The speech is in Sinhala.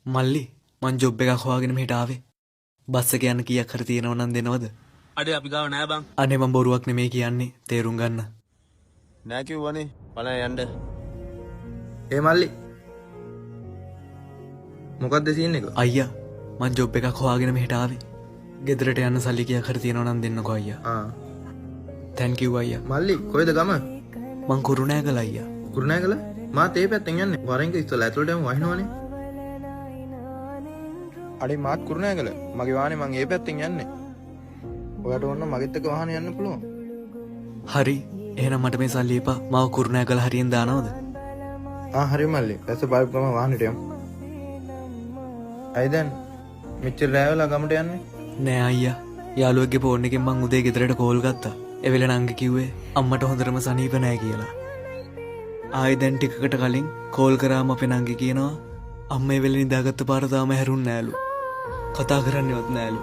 මල්ලි මං ජොබ් එකක් හොයාගෙන මෙහෙට ආවේ. බස් එක යන්න කීයක් හරි තියෙනව නම් දෙනවද? අඩේ අපි ගාව නෑ බං. අනේ මං බොරුවක් නෙමෙයි කියන්නේ. තේරුම් ගන්න. නෑ කිව්වනේ බලන්න යන්න. ඒ මල්ලි මොකක්ද සීන් එක? අයියා මං ජොබ් එකක් හොයාගෙන මෙහෙට ආවේ. ගෙදරට යන්න සල්ලි කීයක් හරි තියෙනව නම් දෙන්නකෝ අයියා. තැන්ක් යූ අයියා. මල්ලි කොයිද ගම? මං කුරුණෑගල අයියා. කුරුණෑගල? මාත් ඒ පැත්තෙන් යන්නේ. වරෙන්ක ඉස්සලා ඇතුළටම වහිනවනේ. අඩේ මාත් කුරුණෑගල. මගේ වාහනේ මං ඒ පැත්තෙන් යන්නේ. ඔයාට ඕන නම් මගෙත් එක්ක වාහනේ යන්න පුළුවන්. හරි. එහෙනම් මට මේ සල්ලි එපා. මාව කුරුණෑගල හරියෙන් දානවද? හරි මල්ලි. දැස බලපු ගම වාහනේට යමු. අය දැන් මෙච්චර රැවලා ගමට යන්නේ? නෑ අයියා. යාළුවෙක්ගේ ෆෝන් එකෙන් මං උදේ ගෙදරට කෝල් ගත්තා. ඒ වෙලේ නංගි කිව්වේ අම්මට හොඳටම සනීප නෑ කියලා. ආයෙ දැන් ටිකකට කලින් කෝල් කරාම අපේ නංගි කියනවා අම්ම ඒ වෙලේ නිදාගත්ත පාර තාම හැරුන්නේ නෑලු. කතා කරන්නේවත් නෑලු.